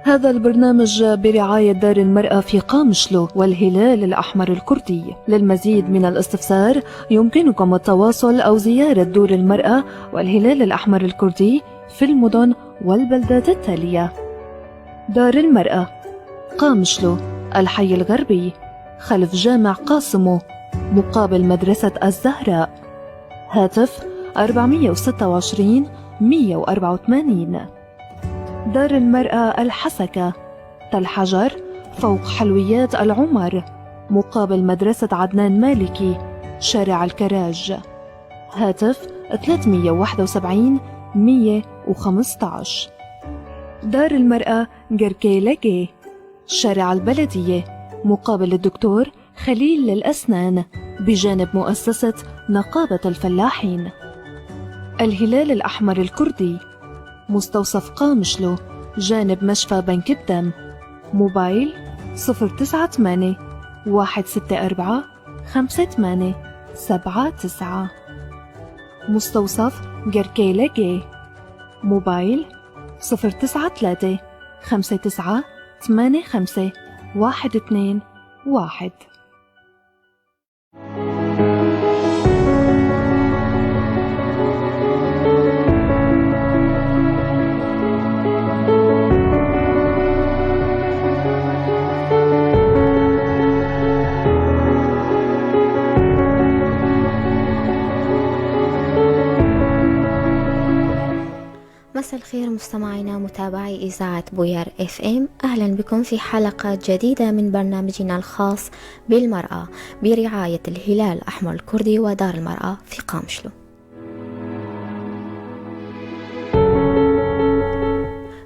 هذا البرنامج برعاية دار المرأة في قامشلو والهلال الأحمر الكردي. للمزيد من الاستفسار يمكنكم التواصل أو زيارة دور المرأة والهلال الأحمر الكردي في المدن والبلدات التالية: دار المرأة قامشلو، الحي الغربي، خلف جامع قاسمو، مقابل مدرسة الزهراء. هاتف 426 184. دار المرأة الحسكة، تل حجر، فوق حلويات العمر، مقابل مدرسة عدنان مالكي، شارع الكراج. هاتف 371 115. دار المرأة جركيلجي، شارع البلدية، مقابل الدكتور خليل للأسنان، بجانب مؤسسة نقابة الفلاحين. الهلال الأحمر الكردي، مستوصف قامشلو، جانب مشفى بنك الدم. موبايل 098 164 5879. مستوصف جركيلجي، موبايل 093 59 85 121. مساء الخير مستمعينا متابعي إذاعة بوير اف ام، أهلا بكم في حلقة جديدة من برنامجنا الخاص بالمرأة برعاية الهلال الأحمر الكردي ودار المرأة في قامشلو.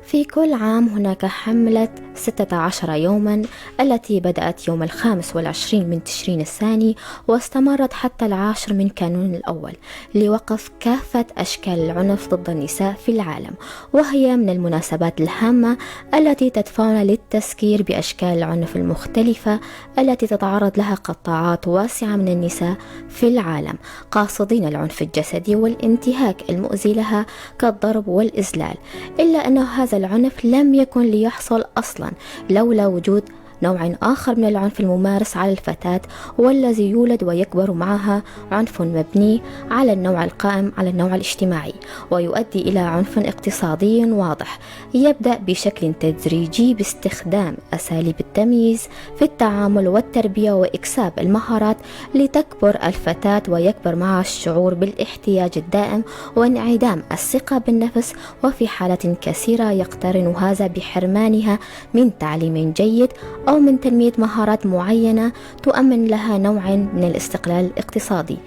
في كل عام هناك حملة 16 يوما التي بدأت يوم 25 من تشرين الثاني واستمرت حتى 10 من كانون الأول لوقف كافة أشكال العنف ضد النساء في العالم، وهي من المناسبات الهامة التي تدفعنا للتذكير بأشكال العنف المختلفة التي تتعرض لها قطاعات واسعة من النساء في العالم، قاصدين العنف الجسدي والانتهاك المؤذي لها كالضرب والإذلال. إلا أن هذا العنف لم يكن ليحصل أصلا لولا وجود نوع آخر من العنف الممارس على الفتاة، والذي يولد ويكبر معها عنف مبني على النوع القائم على النوع الاجتماعي، ويؤدي إلى عنف اقتصادي واضح يبدأ بشكل تدريجي باستخدام أساليب التمييز في التعامل والتربية وإكساب المهارات لتكبر الفتاة ويكبر معها الشعور بالاحتياج الدائم وانعدام الثقة بالنفس، وفي حالات كثيرة يقترن هذا بحرمانها من تعليم جيد أو من تنمية مهارات معينة تؤمن لها نوع من الاستقلال الاقتصادي.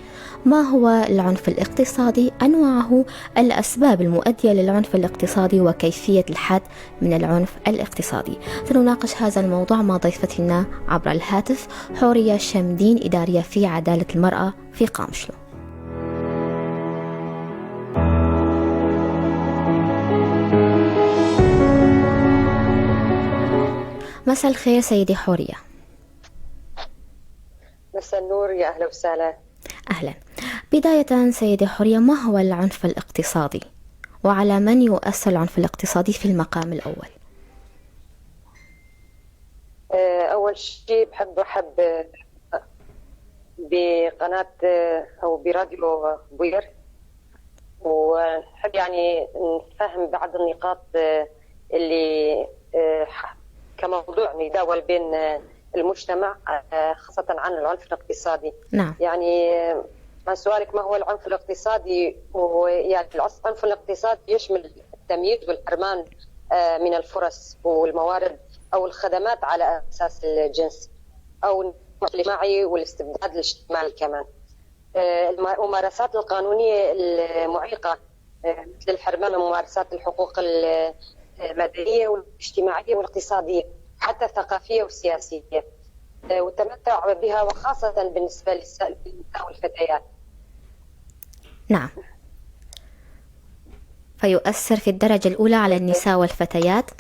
ما هو العنف الاقتصادي؟ أنواعه، الأسباب المؤدية للعنف الاقتصادي، وكيفية الحد من العنف الاقتصادي. سنناقش هذا الموضوع مع ضيفتنا عبر الهاتف حورية شمدين، إدارية في عدالة المرأة في قامشلو. مساء الخير سيدي حورية. مساء النور، يا أهلا وسهلا. أهلا. بداية سيدي حورية، ما هو العنف الاقتصادي وعلى من يؤثر العنف الاقتصادي في المقام الأول؟ أول شيء بحب أرحب بقناة أو براديو بوير، ونحب يعني نفهم بعض النقاط اللي كموضوع يتداول بين المجتمع، خاصة عن العنف الاقتصادي. نعم. يعني عن سؤالك ما هو العنف الاقتصادي، ويعني العنف الاقتصادي يشمل التمييز والحرمان من الفرص والموارد أو الخدمات على أساس الجنس أو الاجتماعي والاستبداد الاجتماعي كمان. الممارسات القانونية المعيقة مثل الحرمان من ممارسات الحقوق المدنية والاجتماعية والاقتصادية حتى الثقافية والسياسية، والتمتع بها وخاصة بالنسبة للنساء والفتيات. نعم. فيؤثر في الدرجة الأولى على النساء والفتيات.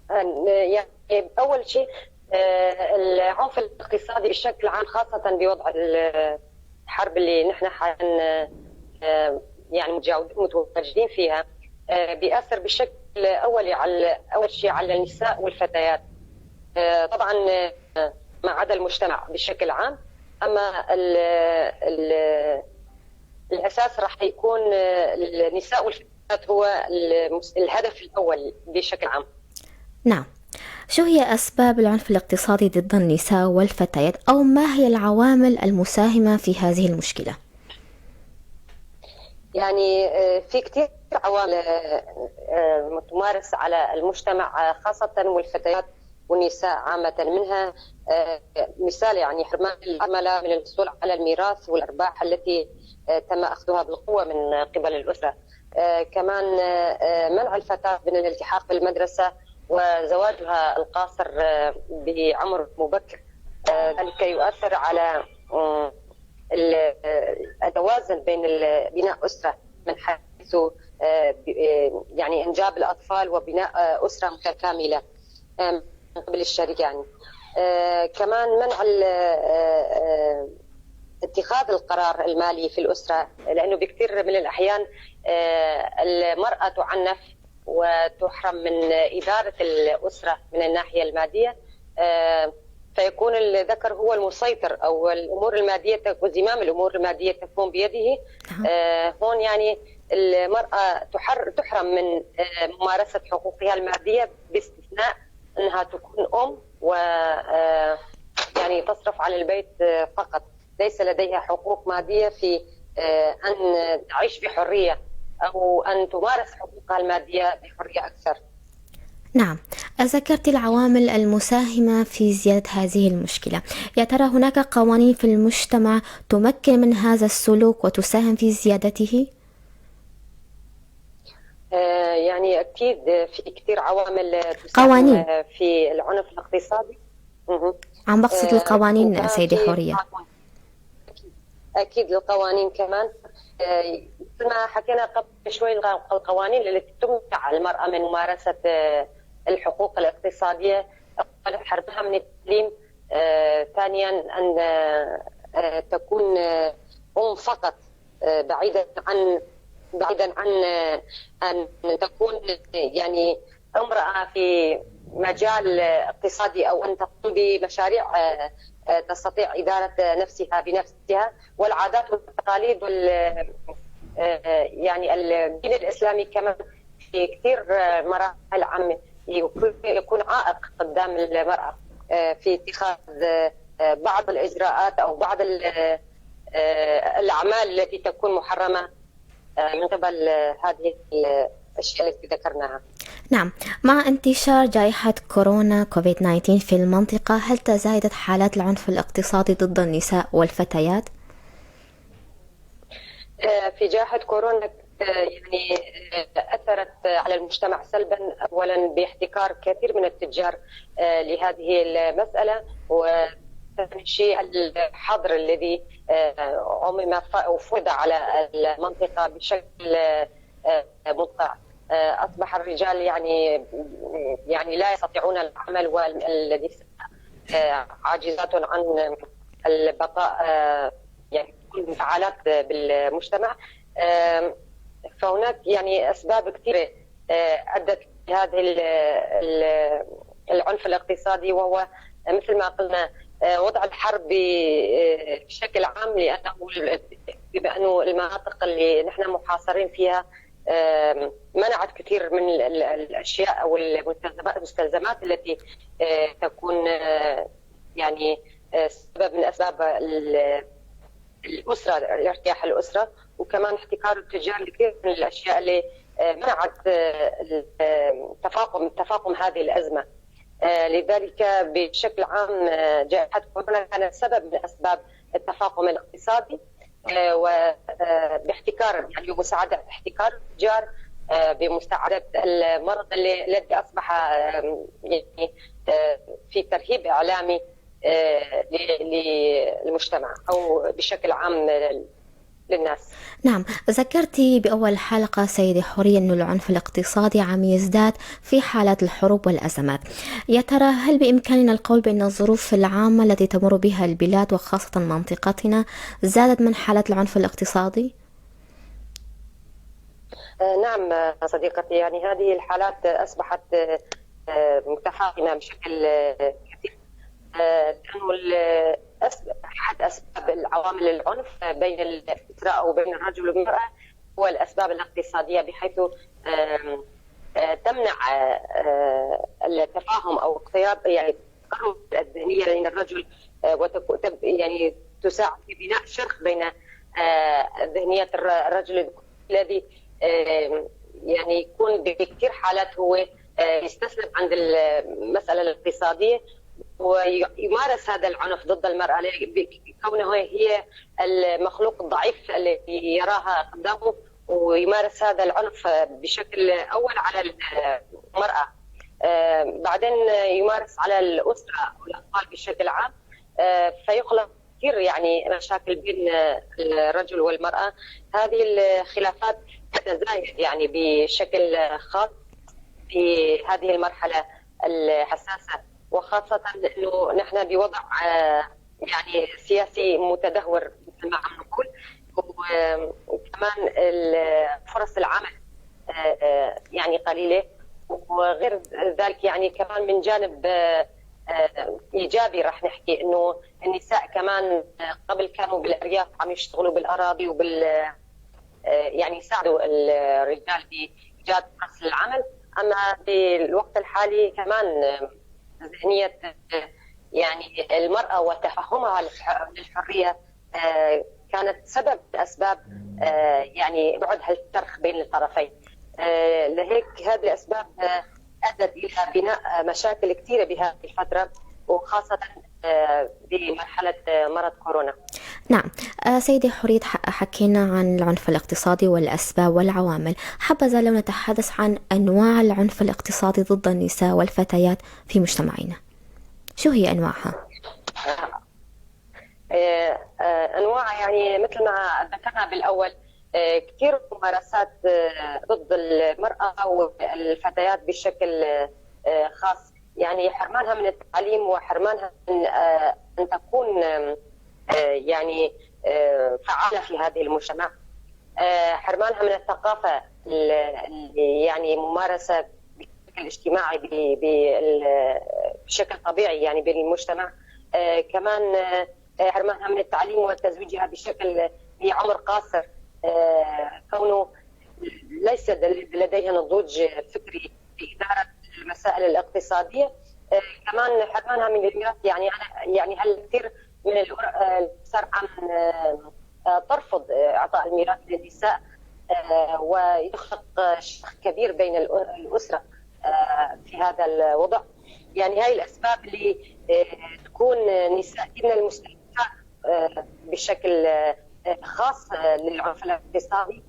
يعني أول شيء العنف الاقتصادي بشكل عام، خاصة بوضع الحرب اللي نحن حاليا يعني متواجدين فيها، بيأثر بشكل أول شيء على النساء والفتيات. طبعا ما عدا المجتمع بشكل عام، أما الأساس راح يكون النساء والفتيات هو الهدف الأول بشكل عام. نعم. شو هي أسباب العنف الاقتصادي ضد النساء والفتيات، أو ما هي العوامل المساهمة في هذه المشكلة؟ يعني في كثير عوامل تمارس على المجتمع خاصة والفتيات والنساء عامة. منها مثال يعني حرمان العمالة من الحصول على الميراث والأرباح التي تم أخذها بالقوة من قبل الأسرة. كمان منع الفتاة من الالتحاق بالمدرسة وزواجها القاصر بعمر مبكر. ذلك يؤثر على التوازن بين بناء أسرة من حيث يعني إنجاب الأطفال وبناء أسرة متكاملة من قبل الشريك يعني. كمان منع اتخاذ القرار المالي في الأسرة، لأنه بكثير من الأحيان المرأة تعنف وتحرم من إدارة الأسرة من الناحية المادية، فيكون الذكر هو المسيطر أو الأمور المادية وزمام الأمور المادية تكون بيده. هون يعني المرأة تحرم من ممارسة حقوقها المادية باستثناء أنها تكون أم و يعني تصرف على البيت فقط، ليس لديها حقوق مادية في أن تعيش بحرية أو أن تمارس حقوقها المادية بحرية أكثر. نعم، ذكرت العوامل المساهمة في زيادة هذه المشكلة. يا ترى هناك قوانين في المجتمع تمكن من هذا السلوك وتساهم في زيادته؟ يعني أكيد في كثير عوامل تساهم في العنف الاقتصادي. عم بقصد القوانين سيدي حورية. أكيد القوانين كمان، مثل ما حكينا قبل شوي، القوانين التي تمنع المرأة من ممارسة الحقوق الاقتصادية، حرمها من التعليم، ثانيا أن تكون أم فقط، بعيدا عن أن تكون يعني امرأة في مجال اقتصادي أو أن تقوم بمشاريع تستطيع إدارة نفسها بنفسها. والعادات والتقاليد يعني الدين الإسلامي كمان في كثير مراحل عامة يكون عائق قدام المرأة في اتخاذ بعض الإجراءات أو بعض الأعمال التي تكون محرمة من قبل هذه الأشياء التي ذكرناها. نعم، مع انتشار جائحة كورونا كوفيد 19 في المنطقة، هل تزايدت حالات العنف الاقتصادي ضد النساء والفتيات؟ في جائحة كورونا يعني أثرت على المجتمع سلبا، أولا باحتكار كثير من التجار لهذه المسألة، وثاني شيء الحظر الذي عمم وفرض على المنطقة بشكل مطلق. أصبح الرجال يعني لا يستطيعون العمل، والذي عاجزات عن البقاء يعني فعالات بالمجتمع. فهناك يعني أسباب كثيرة أدت لهذا العنف الاقتصادي، وهو مثل ما قلنا وضع الحرب بشكل عام، بما أنه المناطق اللي نحن محاصرين فيها منعت كثير من الأشياء أو المستلزمات التي تكون يعني سبب من أسباب الأسرة، ارتياح الأسرة، وكمان احتكار التجار لكثير من الأشياء اللي منعت تفاقم هذه الأزمة. لذلك بشكل عام جائحة كورونا كانت سبب من أسباب التفاقم الاقتصادي، وباحتكار يعني مساعدة احتكار التجار بمساعدة المرض الذي أصبح يعني في ترهيب إعلامي للمجتمع أو بشكل عام للناس. نعم، ذكرتي بأول حلقة سيدة حورية أن العنف الاقتصادي عم يزداد في حالات الحروب والأزمات. يا ترى هل بإمكاننا القول بأن الظروف العامة التي تمر بها البلاد وخاصة منطقتنا زادت من حالات العنف الاقتصادي؟ نعم صديقتي، يعني هذه الحالات أصبحت متفاقمة بشكل كبير، لأنه أحد أسباب العوامل العنف بين الأسرة أو بين الرجل والمرأة هو الأسباب الاقتصادية، بحيث تمنع التفاهم أو اقتراب يعني التقرب الذهنية بين الرجل، يعني تساعد في بناء شرخ بين ذهنية الرجل الذي يعني يكون بكثير حالات هو يستسلم عند المسألة الاقتصادية ويمارس هذا العنف ضد المرأة كونه هي المخلوق الضعيف الذي يراها قدامه، ويمارس هذا العنف بشكل أول على المرأة، بعدين يمارس على الأسرة والأطفال بشكل عام، فيخلق كثير يعني مشاكل بين الرجل والمرأة. هذه الخلافات تتزايد يعني بشكل خاص في هذه المرحلة الحساسة، وخاصة أنه نحن بوضع يعني سياسي متدهور مثل ما عم نقول، وكمان فرص العمل يعني قليلة، وغير ذلك يعني كمان من جانب إيجابي رح نحكي أنه النساء كمان قبل كانوا بالأرياف عم يشتغلوا بالأراضي يعني يساعدوا الرجال بإيجاد فرص للعمل، أما بالوقت الحالي كمان ذهنية يعني المرأة وتفهمها للحرية كانت سبب أسباب يعني بعد هالشرخ بين الطرفين. لهيك هذه الأسباب أدت إلى بناء مشاكل كثيرة بهذه الفترة، وخاصة بمرحلة مرض كورونا. نعم سيدي حوريت، حكينا عن العنف الاقتصادي والأسباب والعوامل، حبذا لو نتحدث عن أنواع العنف الاقتصادي ضد النساء والفتيات في مجتمعنا، شو هي أنواعها؟ أنواع يعني مثل ما ذكرنا بالأول كثير ممارسات ضد المرأة والفتيات بشكل خاص، يعني حرمانها من التعليم وحرمانها من أن تكون يعني فعالة في هذه المجتمع، حرمانها من الثقافة يعني ممارسة بشكل اجتماعي بشكل طبيعي يعني بالمجتمع، كمان حرمانها من التعليم وتزويجها بشكل بعمر قاصر، كونه ليس لديها نضوج فكري في إدارة المسائل الاقتصادية، كمان حرمانها من الميراث. يعني هل كثير من الأسر عم ترفض إعطاء الميراث للنساء، ويخلق شق كبير بين الأسرة في هذا الوضع. يعني هاي الأسباب اللي تكون نساء من المستهدفات بشكل خاص للعنف الاقتصادي،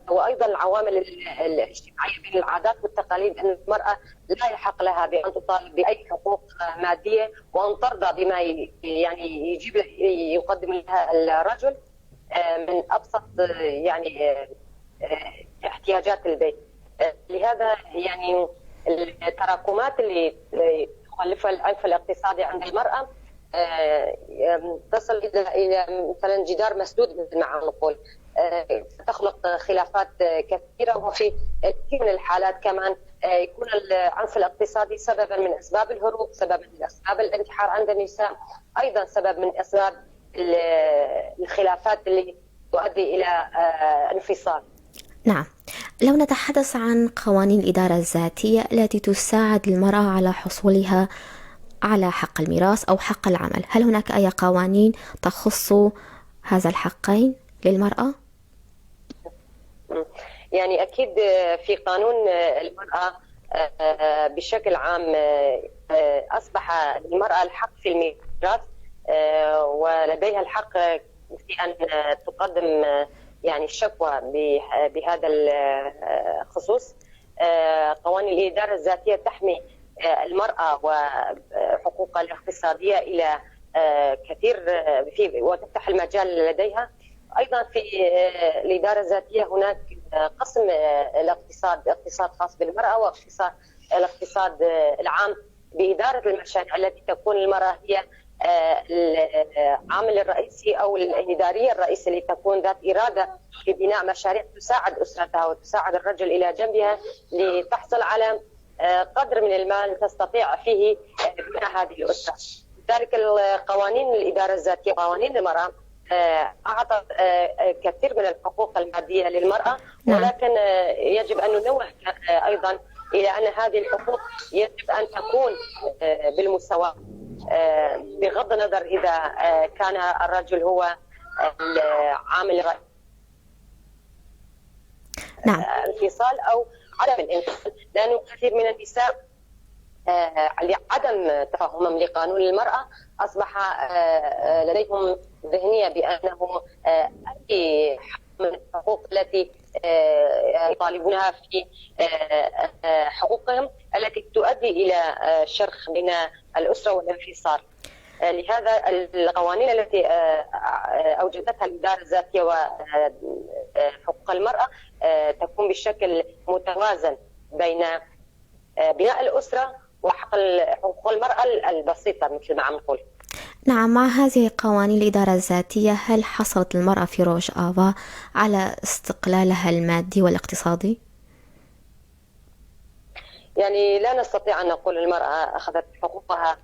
وأيضا العوامل الاجتماعية بين العادات والتقاليد، أن المرأة لا يحق لها بأن تطالب بأي حقوق مادية وأن ترضى بما يعني يقدم لها الرجل من أبسط يعني احتياجات البيت. لهذا يعني التراكمات اللي تخلفها العنف الاقتصادي عند المرأة تصل إلى مثلا جدار مسدود مثل ما عم نقول، تخلق خلافات كثيرة، وفي كثير من الحالات كمان يكون العنف الاقتصادي سببا من أسباب الهروب، سببا من أسباب الانتحار عند النساء، أيضا سبب من أسباب الخلافات اللي تؤدي إلى انفصال. نعم، لو نتحدث عن قوانين الإدارة الذاتية التي تساعد المرأة على حصولها على حق الميراث أو حق العمل، هل هناك أي قوانين تخص هذا الحقين للمرأة؟ يعني أكيد في قانون المرأة بشكل عام أصبح للمرأة الحق في الميراث، ولديها الحق في أن تقدم يعني الشكوى بهذا الخصوص. قوانين الإدارة الذاتية تحمي المرأة وحقوقها الاقتصادية إلى كثير وتفتح المجال لديها. أيضا في الإدارة الذاتية هناك قسم اقتصاد خاص بالمرأة، واقتصاد العام بإدارة المشاريع التي تكون المرأة هي العامل الرئيسي أو الإدارية الرئيسية اللي تكون ذات إرادة في بناء مشاريع تساعد أسرتها وتساعد الرجل إلى جنبها لتحصل على قدر من المال تستطيع فيه بناء هذه الأسرة. لذلك القوانين الإدارة الذاتية، قوانين المرأة، أعطت كثير من الحقوق المادية للمرأة، ولكن يجب أن ننوه أيضا إلى أن هذه الحقوق يجب أن تكون بالمساواة، بغض النظر إذا كان الرجل هو العامل الرئيسي الانفصال أو عدم الانفصال، لأنه كثير من النساء لعدم تفهمهم لقانون المرأة أصبح لديهم ذهنية بأنه أي من الحقوق التي يطالبونها في حقوقهم التي تؤدي إلى شرخ بين الأسرة والانفصال. لهذا القوانين التي أوجدتها الإدارة الذاتية وحقوق المرأة تكون بشكل متوازن بين بناء الأسرة وحقوق المرأة البسيطة مثل ما عم نقول. نعم، مع هذه قوانين الإدارة الذاتية هل حصلت المرأة في روجافا على استقلالها المادي والاقتصادي؟ يعني لا نستطيع أن نقول المرأة أخذت حقوقها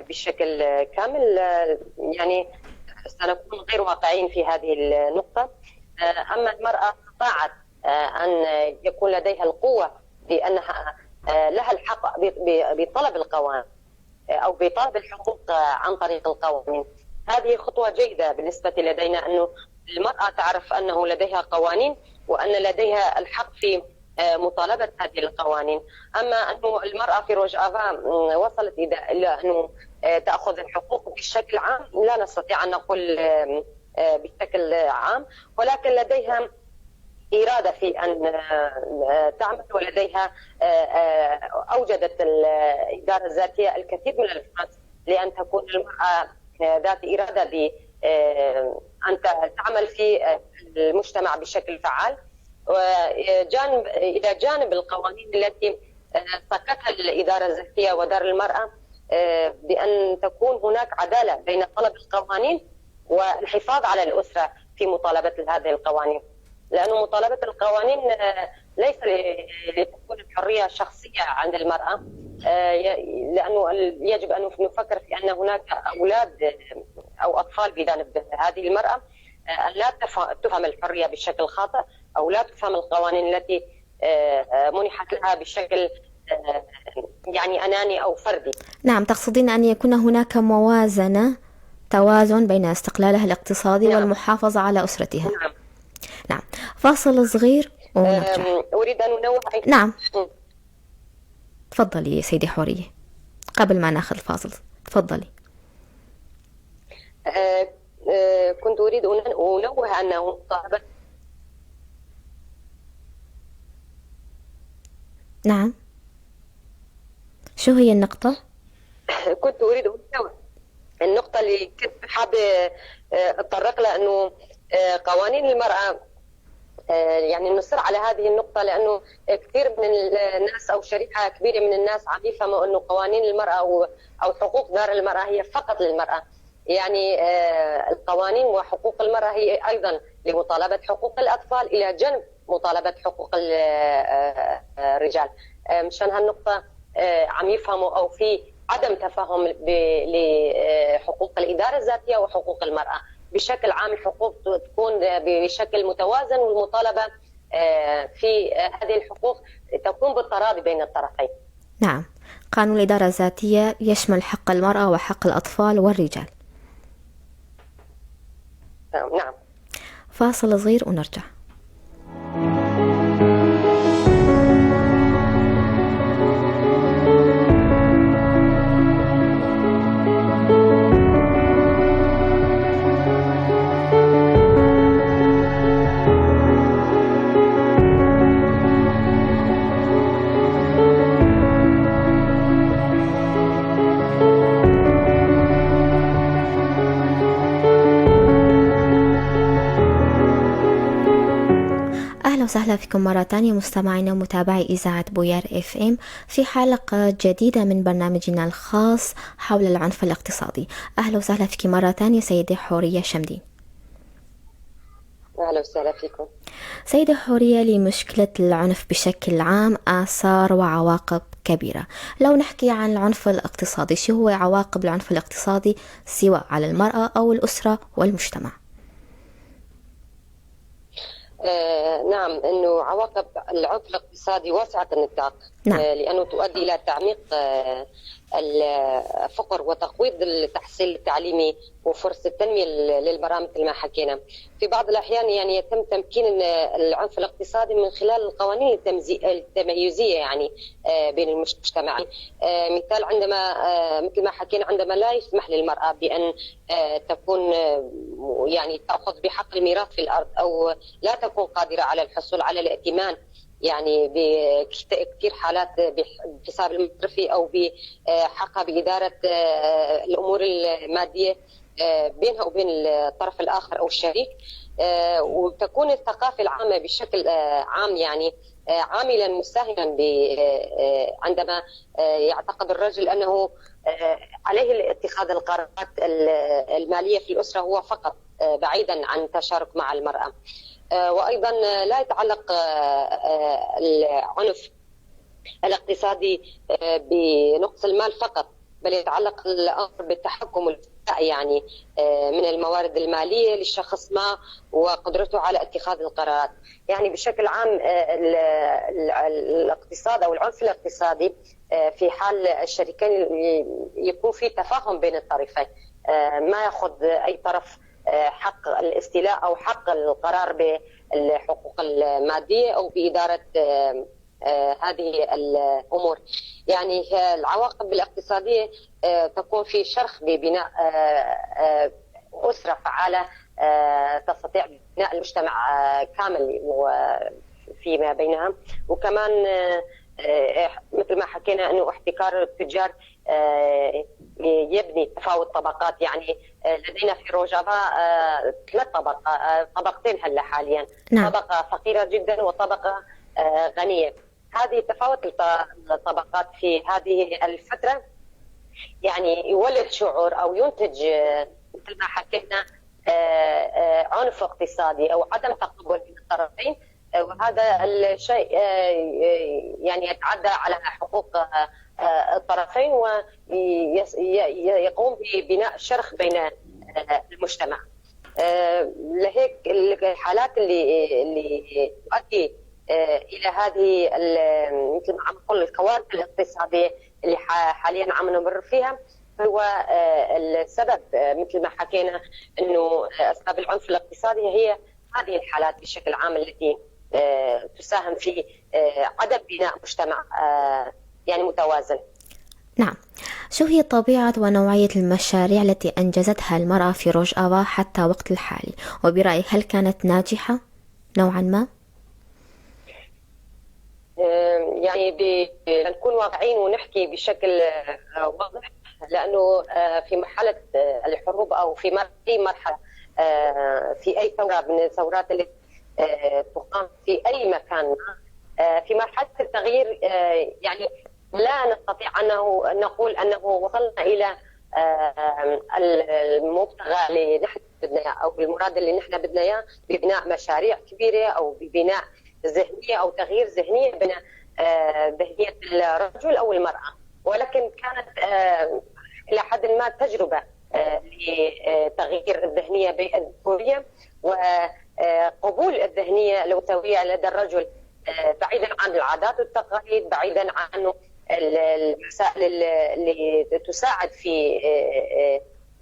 بشكل كامل، يعني سنكون غير واقعين في هذه النقطة. أما المرأة استطاعت أن يكون لديها القوة بأنها لها الحق بطلب القوانين أو بطلب الحقوق عن طريق القوانين. هذه خطوة جيدة بالنسبة لدينا، أنه المرأة تعرف أنه لديها قوانين وأن لديها الحق في مطالبة هذه القوانين. أما أنه المرأة في روجافا وصلت إلى أنه تأخذ الحقوق بشكل عام، لا نستطيع أن نقول بشكل عام، ولكن لديها إرادة في أن تعمل، ولديها أوجدت الإدارة الذاتية الكثير من الفرص لأن تكون المرأة ذات إرادة بأن تعمل في المجتمع بشكل فعال. إلى جانب القوانين التي سقطها الإدارة الذاتية ودار المرأة بأن تكون هناك عدالة بين طلب القوانين والحفاظ على الأسرة في مطالبة هذه القوانين، لأنه مطالبة القوانين ليس لتكون الحرية شخصية عند المرأة، لأنه يجب أن نفكر في أن هناك أولاد أو أطفال بجانب هذه المرأة، لا تفهم الحرية بشكل خاطئ أو لا تفهم القوانين التي منحت لها بشكل يعني أناني أو فردي. نعم، تقصدين أن يكون هناك توازن بين استقلالها الاقتصادي والمحافظة على أسرتها. نعم. فاصل صغير ونرجع. أريد أن أنوه. نعم، تفضلي سيدي حورية قبل ما ناخذ الفاصل، تفضلي. كنت أريد أن أنوه أنه نعم، شو هي النقطة؟ كنت أريد أن أنوه النقطة اللي كنت حابة أتطرق لها، أنه قوانين المرأة، يعني نصر على هذه النقطة، لأنه كثير من الناس أو شريحة كبيرة من الناس عم يفهموا أنه قوانين المرأة أو حقوق دار المرأة هي فقط للمرأة. يعني القوانين وحقوق المرأة هي أيضا لمطالبة حقوق الأطفال إلى جنب مطالبة حقوق الرجال. مشان هالنقطة عم يفهموا أو في عدم تفهم لحقوق الإدارة الذاتية وحقوق المرأة بشكل عام. الحقوق تكون بشكل متوازن، والمطالبة في هذه الحقوق تكون بالتراضي بين الطرفين. نعم، قانون الإدارة الذاتية يشمل حق المرأة وحق الأطفال والرجال. نعم. فاصل صغير ونرجع. وسهلا فيكم مرة تانية مستمعينا ومتابعي إذاعة بويار اف ام في حلقة جديدة من برنامجنا الخاص حول العنف الاقتصادي. أهلا وسهلا فيك مرة تانية سيدة حورية شمدين. أهلا وسهلا فيكم. سيدة حورية، لمشكلة العنف بشكل عام آثار وعواقب كبيرة. لو نحكي عن العنف الاقتصادي، شو هو عواقب العنف الاقتصادي سواء على المرأة أو الأسرة والمجتمع؟ نعم، أنه عواقب العنف الاقتصادي واسعة النطاق. نعم. لأنه تؤدي إلى تعميق الفقر وتقويض التحصيل التعليمي وفرص التنمية للمرأة مثل ما حكينا. في بعض الأحيان يعني يتم تمكين العنف الاقتصادي من خلال القوانين التمييزية يعني بين المجتمع. مثال عندما مثل ما حكينا عندما لا يسمح للمرأة بأن تكون يعني تأخذ بحق الميراث في الأرض أو لا تكون قادرة على الحصول على الائتمان يعني بكثير حالات بحساب المصرفي أو بحقها بإدارة الأمور المادية بينها وبين الطرف الآخر أو الشريك. وتكون الثقافة العامة بشكل عام يعني عاملا مساهما عندما يعتقد الرجل أنه عليه اتخاذ القرارات المالية في الأسرة هو فقط بعيدا عن التشارك مع المرأة. وأيضا لا يتعلق العنف الاقتصادي بنقص المال فقط، بل يتعلق الأمر بالتحكم يعني من الموارد المالية للشخص ما وقدرته على اتخاذ القرارات. يعني بشكل عام الاقتصاد أو العنف الاقتصادي في حال الشريكين يكون في تفاهم بين الطرفين، ما يأخذ أي طرف حق الاستيلاء أو حق القرار بالحقوق المادية أو بإدارة هذه الأمور. يعني العواقب الاقتصادية تكون في شرخ ببناء أسرة فعالة تستطيع بناء المجتمع كامل وفيما بينها. وكمان مثل ما حكينا أنه احتكار التجار يبني تفاوت طبقات. يعني لدينا في روجافا 3 طبقتين هلا حاليا. نعم. طبقة فقيرة جدا وطبقة غنية. هذه تفاوت الطبقات في هذه الفترة يعني يولد شعور أو ينتج مثل ما حكينا عنف اقتصادي أو عدم تقبل من الطرفين، وهذا الشيء يعني يتعدى على حقوق الطرفين ويقوم ببناء شرخ بين المجتمع. لهيك الحالات اللي تؤدي إلى هذه مثل ما عم نقول الكوارث الاقتصادية اللي حاليا عم نمر فيها هو السبب مثل ما حكينا أنه أسباب العنف الاقتصادي هي هذه الحالات بشكل عام التي تساهم في عدم بناء مجتمع يعني متوازن. نعم. شو هي طبيعة ونوعية المشاريع التي أنجزتها المرأة في روجافا حتى وقت الحالي، وبرأيك هل كانت ناجحة نوعا ما؟ يعني نكون واقعين ونحكي بشكل واضح، لأنه في مرحلة الحروب أو في أي مرحلة في أي ثورة من الثورات اللي تقام في أي مكان في مرحلة التغيير يعني لا نستطيع أنه نقول أنه وصلنا إلى المبتغى اللي نحن بدنا إياه أو المراد اللي نحن بدنا إياه ببناء مشاريع كبيرة أو ببناء ذهنية أو تغيير ذهنية بين ذهنية الرجل أو المرأة، ولكن كانت إلى حد ما تجربة لتغيير الذهنية الذكورية وقبول الذهنية الأنثوية لدى الرجل بعيدا عن العادات والتقاليد، بعيدا عن المسائل اللي تساعد في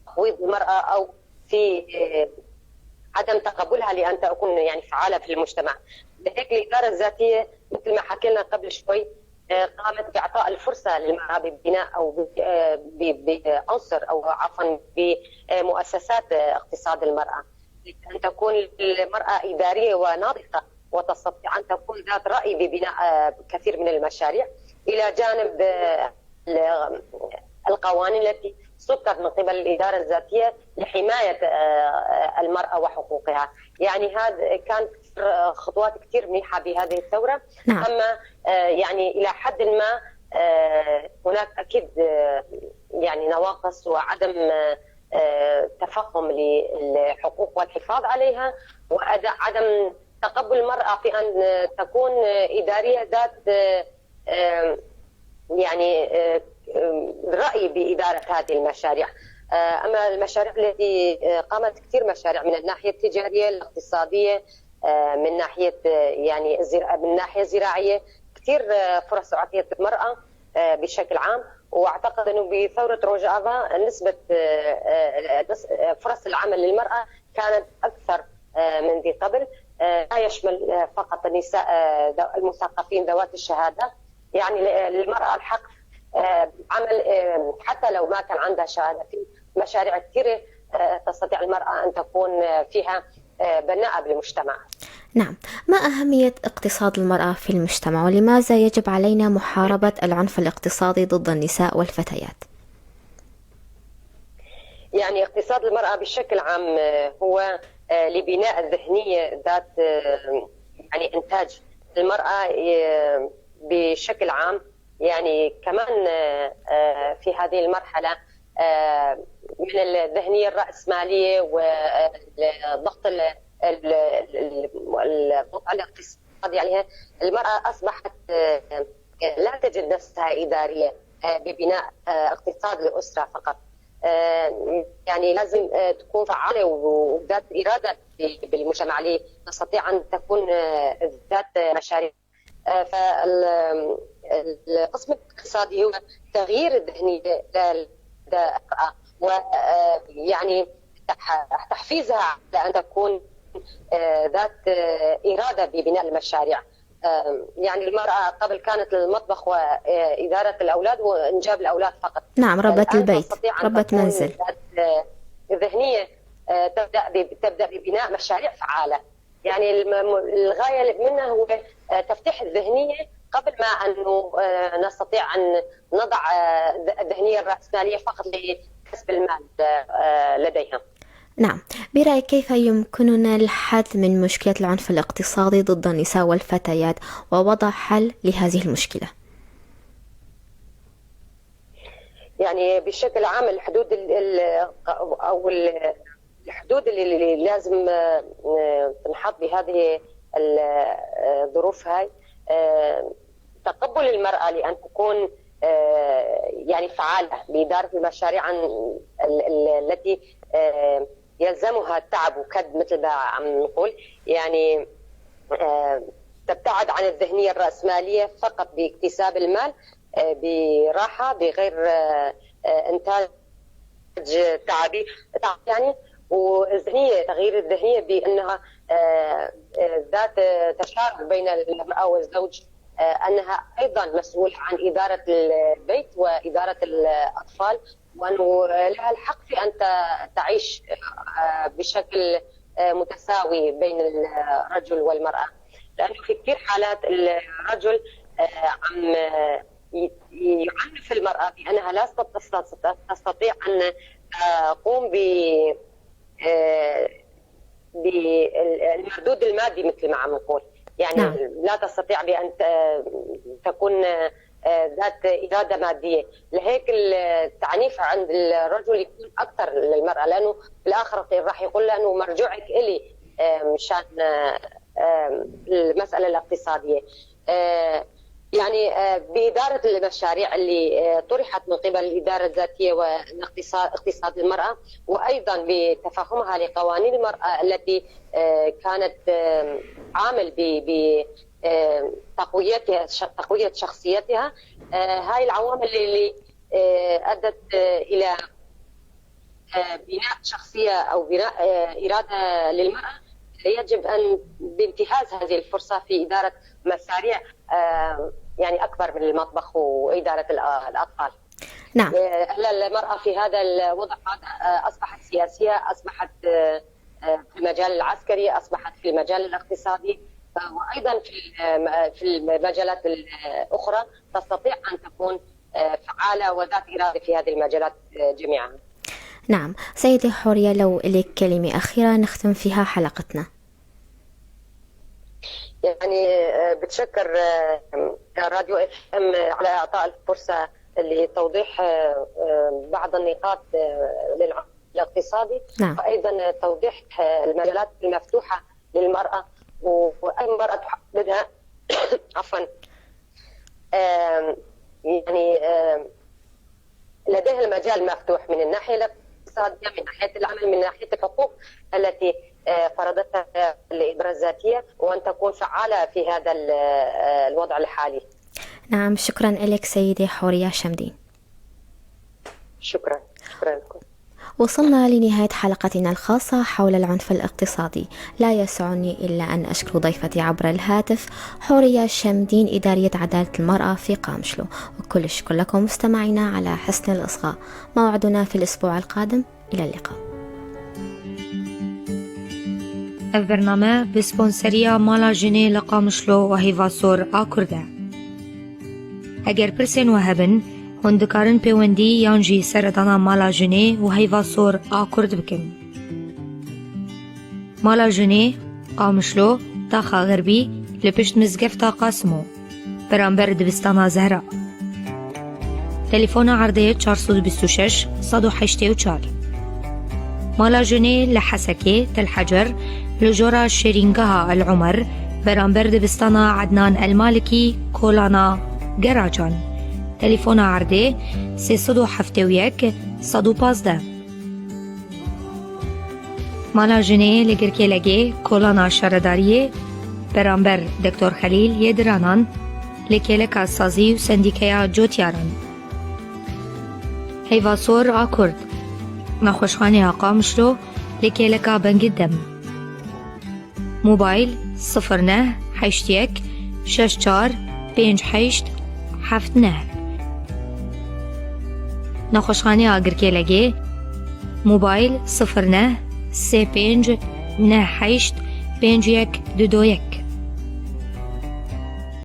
تقويض المرأة أو في عدم تقبلها لأن تكون يعني فعالة في المجتمع. لهيك الإدارة الذاتية مثل ما حكينا قبل شوي قامت بإعطاء الفرصة للمرأة ببناء أو بعنصر أو عفوا بمؤسسات اقتصاد المرأة، أن تكون المرأة إدارية وناضجة وتستطيع أن تكون ذات رأي ببناء كثير من المشاريع، إلى جانب القوانين التي صدرت من قبل الإدارة الذاتية لحماية المرأة وحقوقها. يعني هذا كان خطوات كثير منيحة بهذه الثورة. نعم. أما يعني إلى حد ما هناك أكيد يعني نواقص وعدم تفهم للحقوق والحفاظ عليها، وعدم تقبل المرأة في أن تكون إدارية ذات يعني رأي بإدارة هذه المشاريع. أما المشاريع التي قامت كثير مشاريع من الناحية التجارية الاقتصادية، من ناحية يعني من الناحية الزراعية، كثير فرص أعطيت المرأة بشكل عام. واعتقد انه بثوره روجافا نسبه فرص العمل للمراه كانت اكثر من ذي قبل. لا يشمل فقط النساء المثقفين ذوات الشهاده، يعني للمراه الحق عمل حتى لو ما كان عندها شهاده. في مشاريع كثيره تستطيع المراه ان تكون فيها بناءه بالمجتمع. نعم، ما أهمية اقتصاد المرأة في المجتمع، ولماذا يجب علينا محاربة العنف الاقتصادي ضد النساء والفتيات؟ يعني اقتصاد المرأة بشكل عام هو لبناء الذهنية ذات يعني إنتاج المرأة بشكل عام. يعني كمان في هذه المرحلة من الذهنية الرأسمالية والضغط الوضع الاقتصادي عليها، المرأة أصبحت لا تجد نفسها إدارية ببناء اقتصاد الأسرة فقط. يعني لازم تكون فعالة وذات إرادة بالمجتمع لتستطيع أن تكون ذات مشاريع. فالقسم الاقتصادي هو تغيير الذهنية للمرأة، ويعني تحفيزها على أن تكون ذات إرادة ببناء المشاريع. يعني المرأة قبل كانت المطبخ وإدارة الأولاد وإنجاب الأولاد فقط. نعم، ربة البيت، ربة منزل. ذهنية تبدأ ببناء مشاريع فعالة. يعني الغاية منها هو تفتح الذهنية قبل ما أنه نستطيع أن نضع الذهنية الرأسمالية فقط لكسب المال لديها. نعم، برأيك كيف يمكننا الحد من مشكلة العنف الاقتصادي ضد النساء والفتيات ووضع حل لهذه المشكلة؟ يعني بشكل عام الحدود الحدود اللي لازم تنحط بهذه الظروف هاي، تقبل المرأة لأن تكون يعني فعالة بإدارة المشاريع التي يلزمها التعب وكد مثل ما عم نقول. يعني تبتعد عن الذهنية الرأسمالية فقط باكتساب المال براحة بغير إنتاج تعبي يعني. والذهنية تغيير الذهنية بأنها ذات تشارك بين المرأة والزوج، أنها أيضا مسؤولة عن إدارة البيت وإدارة الأطفال، وأنه لها الحق في أن تعيش بشكل متساوي بين الرجل والمرأة. لأنه في كثير حالات الرجل عم يعنف المرأة بأنها لا تستطيع أن تقوم بالمردود المادي مثل ما عم نقول. يعني نعم. لا تستطيع بأن تكون ذات إرادة مادية. لهيك التعنيف عند الرجل يكون أكثر للمرأة، لأنه بالآخر راح يقول له أنه مرجوعك إلي مشان المسألة الاقتصادية. يعني بإدارة المشاريع اللي طرحت من قبل الإدارة الذاتية واقتصاد المرأة، وأيضا بتفهمها لقوانين المرأة التي كانت عامل تقوية شخصيتها. هاي العوامل اللي أدت إلى بناء شخصية أو بناء إرادة للمرأة، يجب أن بانتهاز هذه الفرصة في إدارة مشاريع يعني أكبر من المطبخ وإدارة الأطفال. نعم. المرأة في هذا الوضع أصبحت سياسية، أصبحت في المجال العسكري، أصبحت في المجال الاقتصادي، وأيضا في المجالات الأخرى تستطيع أن تكون فعالة وذات إرادة في هذه المجالات جميعا. نعم سيدة حورية، لو لك كلمة أخيرة نختم فيها حلقتنا. يعني بتشكر راديو FM على إعطاء الفرصة لتوضيح بعض النقاط للعمل الاقتصادي. نعم. وأيضا توضيح المجالات المفتوحة للمرأة وأي مرأة تحددها عفوا يعني لديها المجال مفتوح من الناحية الاقتصادية، من ناحية العمل، من ناحية الحقوق التي فرضتها الإدارة الذاتية، وأن تكون فعالة في هذا الوضع الحالي. نعم، شكرا لك سيدة حورية شمدين. شكرا لكم. وصلنا لنهاية حلقتنا الخاصة حول العنف الاقتصادي. لا يسعني إلا أن أشكر ضيفتي عبر الهاتف حورية شمدين، إدارية عدالة المرأة في قامشلو. وكل الشكر لكم مستمعينا على حسن الإصغاء. موعدنا في الأسبوع القادم، إلى اللقاء. البرنامج بسپانسریا مالا جنی لقامشلو و هیواسور آکرده. اگر پرسن و هبن هندکارن پیوندی یانجی سردانا مالا جنی و هیواسور آکرد بکن. مالا جنی قامشلو تاخا غربی لپشت مزگفتا قاسمو برانبر دبستانا زهرا. تليفون عرضية 426 184. مالا جني لحسكي تل حجر لجورا شيرينغها العمر برانبر دبستانا عدنان المالكي كولانا جراجان. تليفون عرضي 371 115. مالا جني لگركي لگي كولانا شرداريه برانبر دكتور خليل يدرانان لكيلكا سازي و سنديكيا جوتياران. هيفاسور آكورد نخوشخاني قامشلو لكيلكا بنج الدم. موبايل 09 حيشتيك 64 5 حيشت 7 نخوشخاني آگركي لگي موبايل 09 3 5 9 حيشت 5 1 2 2.